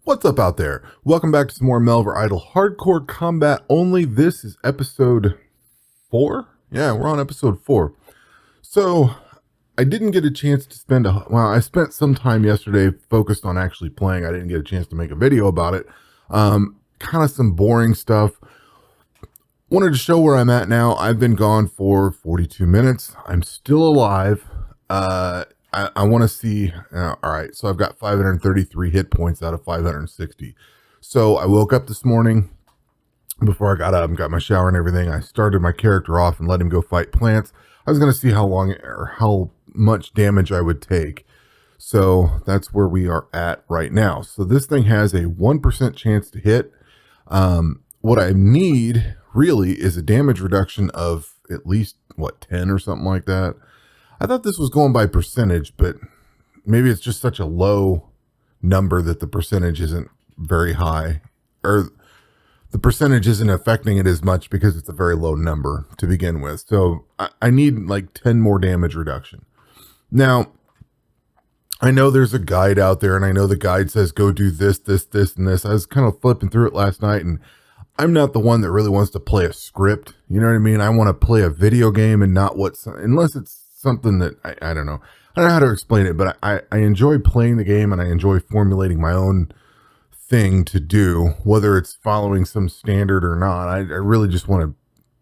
What's up out there? Welcome back to some more Melvor Idle Hardcore Combat Only. This is episode 4? Yeah, we're on episode 4. So, I didn't get a chance to spend I spent some time yesterday focused on actually playing. I didn't get a chance to make a video about it. Kind of some boring stuff. Wanted to show where I'm at now. I've been gone for 42 minutes. I'm still alive. I want to see, all right, so I've got 533 hit points out of 560. So I woke up this morning, before I got up and got my shower and everything, I started my character off and let him go fight plants. I was going to see how long or how much damage I would take. So that's where we are at right now. So this thing has a 1% chance to hit. What I need really is a damage reduction of at least, 10 or something like that. I thought this was going by percentage, but maybe it's just such a low number that the percentage isn't very high, or the percentage isn't affecting it as much because it's a very low number to begin with. So I need like 10 more damage reduction. Now, I know there's a guide out there, and I know the guide says go do this, this, this, and this. I was kind of flipping through it last night, and I'm not the one that really wants to play a script. You know what I mean? I want to play a video game and not unless it's something that I don't know. I don't know how to explain it, but I enjoy playing the game, and I enjoy formulating my own thing to do, whether it's following some standard or not. I really just want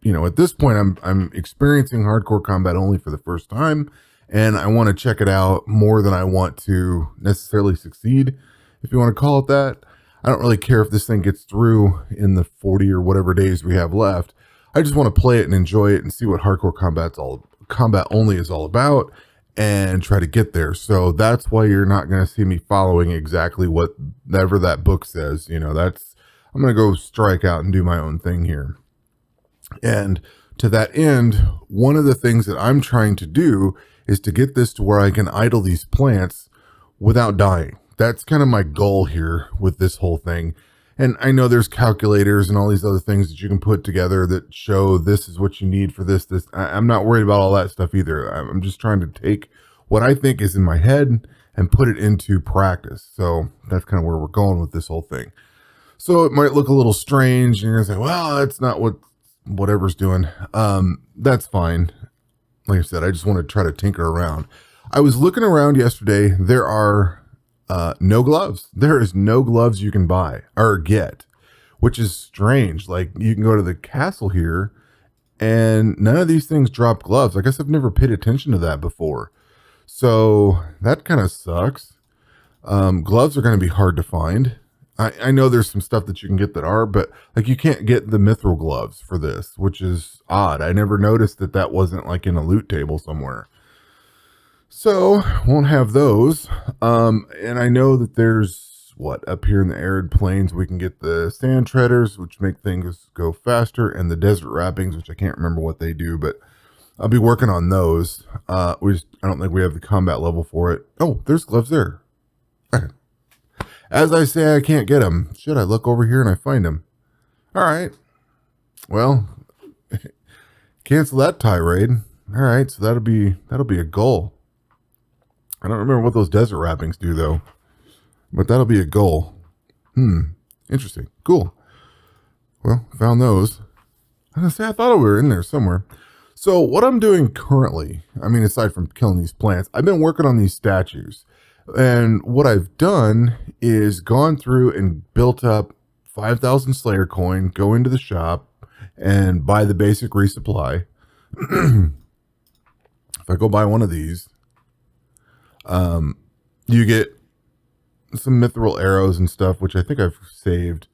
to, at this point, I'm experiencing hardcore combat only for the first time, and I want to check it out more than I want to necessarily succeed, if you want to call it that. I don't really care if this thing gets through in the 40 or whatever days we have left. I just want to play it and enjoy it and see what hardcore combat only is all about, and try to get there. So that's why you're not going to see me following exactly whatever that book says. I'm going to go strike out and do my own thing here. And to that end, one of the things that I'm trying to do is to get this to where I can idle these plants without dying. That's kind of my goal here with this whole thing. And I know there's calculators and all these other things that you can put together that show this is what you need for this. I'm not worried about all that stuff either. I'm just trying to take what I think is in my head and put it into practice. So that's kind of where we're going with this whole thing. So it might look a little strange, and you're gonna say, well, that's not what whatever's doing. That's fine. Like I said, I just want to try to tinker around. I was looking around yesterday. There are no gloves. There is no gloves you can buy or get, which is strange. Like, you can go to the castle here and none of these things drop gloves. I guess I've never paid attention to that before. So that kind of sucks. Gloves are going to be hard to find. I know there's some stuff that you can get that are, but like, you can't get the mithril gloves for this, which is odd. I never noticed that wasn't like in a loot table somewhere. So won't have those. And I know that there's up here in the arid plains, we can get the sand treaders, which make things go faster, and the desert wrappings, which I can't remember what they do, but I'll be working on those. I don't think we have the combat level for it. Oh, there's gloves there. As I say, I can't get them. Should I look over here and I find them? All right. Well, cancel that tirade. All right. So that'll be a goal. I don't remember what those desert wrappings do, though, but that'll be a goal. Interesting. Cool. Well, found those. I was gonna say, I thought we were in there somewhere. So what I'm doing currently, aside from killing these plants, I've been working on these statues. And what I've done is gone through and built up 5,000 Slayer coin, go into the shop, and buy the basic resupply. If I go buy one of these, you get some mithril arrows and stuff, which I think I've saved.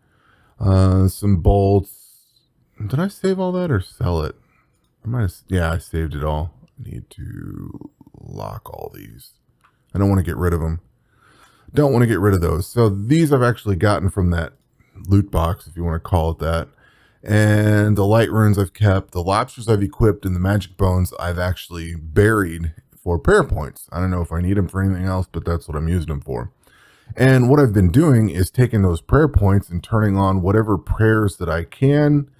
Some bolts. Did I save all that or sell it? I saved it all. I need to lock all these. I don't want to get rid of them. Don't want to get rid of those. So these I've actually gotten from that loot box, if you want to call it that. And the light runes I've kept. The lobsters I've equipped, and the magic bones I've actually buried for prayer points. I don't know if I need them for anything else, but that's what I'm using them for. And what I've been doing is taking those prayer points and turning on whatever prayers that I can,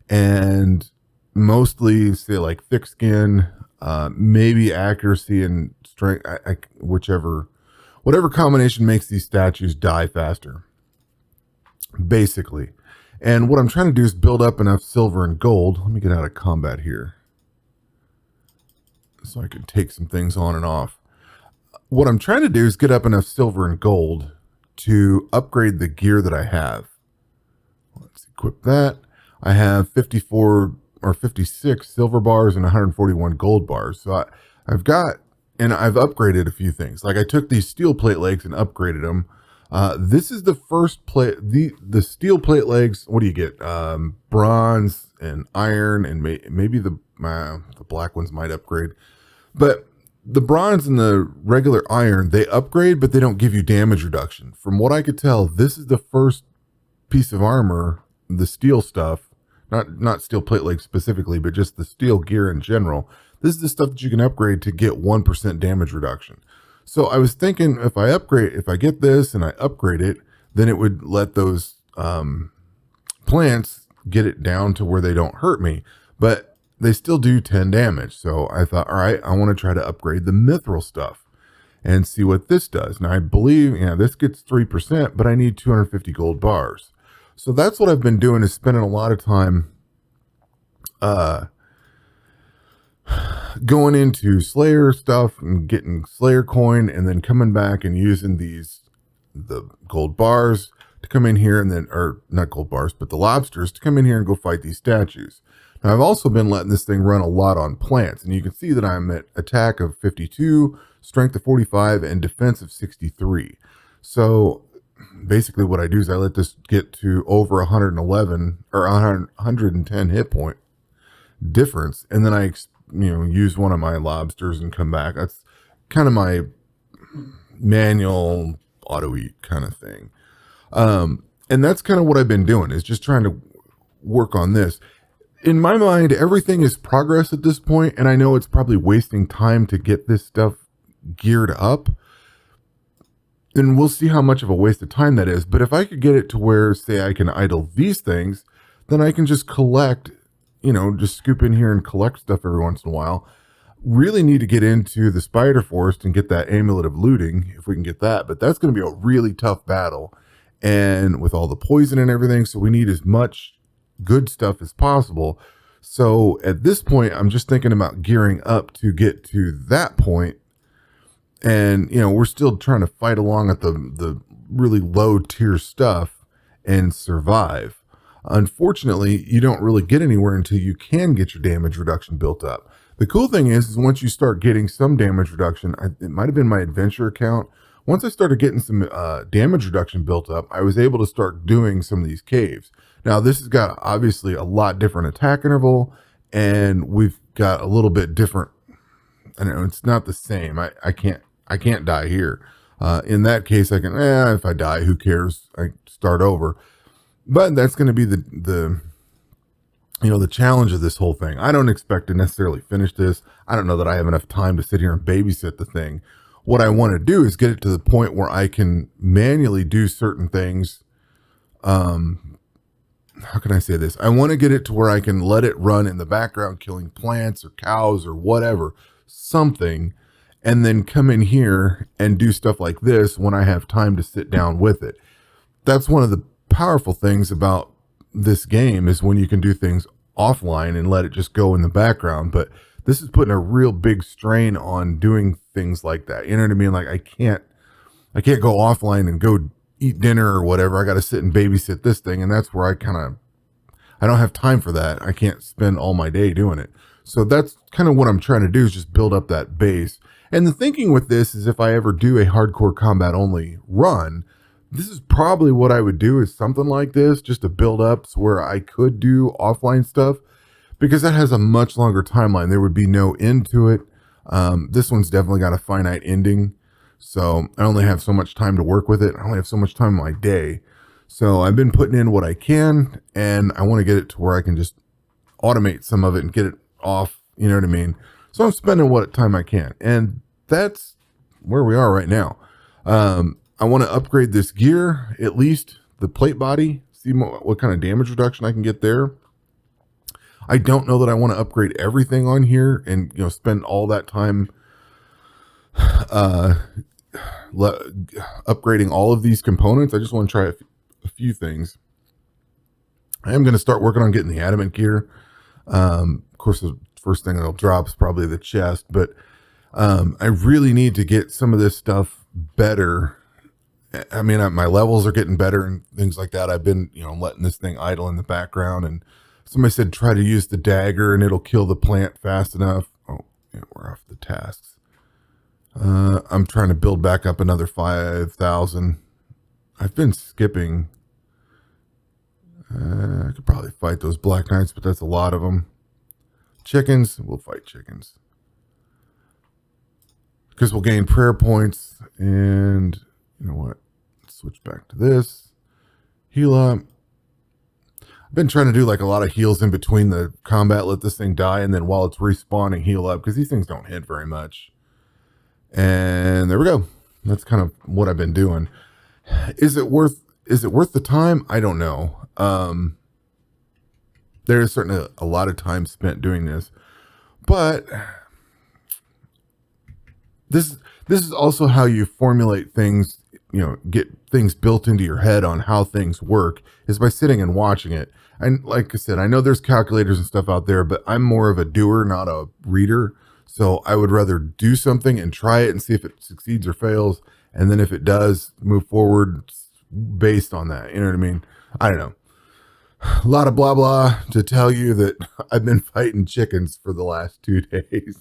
and mostly say like thick skin, maybe accuracy and strength, whatever combination makes these statues die faster. basically. And what I'm trying to do is build up enough silver and gold. Let me get out of combat here so I can take some things on and off. What I'm trying to do is get up enough silver and gold to upgrade the gear that I have. Let's equip that. I have 54 or 56 silver bars and 141 gold bars. So I've got, and I've upgraded a few things. Like I took these steel plate legs and upgraded them. This is the first plate, the steel plate legs. What do you get? Bronze and iron, and maybe the black ones might upgrade. But the bronze and the regular iron, they upgrade, but they don't give you damage reduction. From what I could tell, this is the first piece of armor, the steel stuff, not steel plate legs specifically, but just the steel gear in general. This is the stuff that you can upgrade to get 1% damage reduction. So I was thinking if I get this and I upgrade it, then it would let those plants get it down to where they don't hurt me. But they still do 10 damage. So I thought, all right, I want to try to upgrade the mithril stuff and see what this does. Now I believe, this gets 3%, but I need 250 gold bars. So that's what I've been doing, is spending a lot of time going into Slayer stuff and getting Slayer coin, and then coming back and using the gold bars to come in here, and then, or not gold bars, but the lobsters to come in here and go fight these statues. Now, I've also been letting this thing run a lot on plants, and you can see that I'm at attack of 52, strength of 45, and defense of 63. So basically what I do is I let this get to over 111 or 110 hit point difference, and then I use one of my lobsters and come back. That's kind of my manual auto eat kind of thing. And that's kind of what I've been doing, is just trying to work on this. In my mind, everything is progress at this point, and I know it's probably wasting time to get this stuff geared up. And we'll see how much of a waste of time that is. But if I could get it to where, say, I can idle these things, then I can just collect, just scoop in here and collect stuff every once in a while. Really need to get into the spider forest and get that amulet of looting, if we can get that. But that's going to be a really tough battle, and with all the poison and everything, so we need as much good stuff as possible. So at this point, I'm just thinking about gearing up to get to that point. And we're still trying to fight along at the really low tier stuff and survive. Unfortunately, you don't really get anywhere until you can get your damage reduction built up. The cool thing is once you start getting some damage reduction, it might have been my adventure account. Once I started getting some damage reduction built up, I was able to start doing some of these caves. Now, this has got obviously a lot different attack interval, and we've got a little bit different. I don't know, it's not the same. I can't die here. In that case, I can, if I die, who cares? I start over. But that's going to be the challenge of this whole thing. I don't expect to necessarily finish this. I don't know that I have enough time to sit here and babysit the thing. What I want to do is get it to the point where I can manually do certain things. How can I say this? I want to get it to where I can let it run in the background, killing plants or cows or whatever, something, and then come in here and do stuff like this when I have time to sit down with it. That's one of the powerful things about this game, is when you can do things offline and let it just go in the background. But this is putting a real big strain on doing things like that. You know what I mean? Like I can't go offline and go eat dinner or whatever. I got to sit and babysit this thing. And that's where I don't have time for that. I can't spend all my day doing it. So that's kind of what I'm trying to do, is just build up that base. And the thinking with this is, if I ever do a hardcore combat only run, this is probably what I would do, is something like this, just to build up so where I could do offline stuff, because that has a much longer timeline. There would be no end to it. This one's definitely got a finite ending. So I only have so much time to work with it. I only have so much time in my day. So I've been putting in what I can, and I want to get it to where I can just automate some of it and get it off. You know what I mean? So I'm spending what time I can. And that's where we are right now. I want to upgrade this gear, at least the plate body, see what kind of damage reduction I can get there. I don't know that I want to upgrade everything on here and, spend all that time upgrading all of these components. I just want to try a few things. I am going to start working on getting the adamant gear. Of course, the first thing that'll drop is probably the chest, but I really need to get some of this stuff better. I mean, my levels are getting better and things like that. I've been, letting this thing idle in the background, and somebody said try to use the dagger and it'll kill the plant fast enough. Oh, yeah, we're off the tasks. I'm trying to build back up another 5,000. I've been skipping. I could probably fight those black knights, but that's a lot of them. Chickens, we'll fight chickens. Because we'll gain prayer points, and you know what? Let's switch back to this. Heal up. I've been trying to do like a lot of heals in between the combat, let this thing die, and then while it's respawning, heal up, because these things don't hit very much. And there we go. That's kind of what I've been doing. Is it worth the time? I don't know. There is certainly a lot of time spent doing this, but this is also how you formulate things, get things built into your head on how things work, is by sitting and watching it. And like I said, I know there's calculators and stuff out there, but I'm more of a doer, not a reader. So I would rather do something and try it and see if it succeeds or fails. And then if it does, move forward based on that. You know what I mean? I don't know. A lot of blah, blah to tell you that I've been fighting chickens for the last 2 days.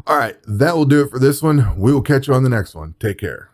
All right, that will do it for this one. We will catch you on the next one. Take care.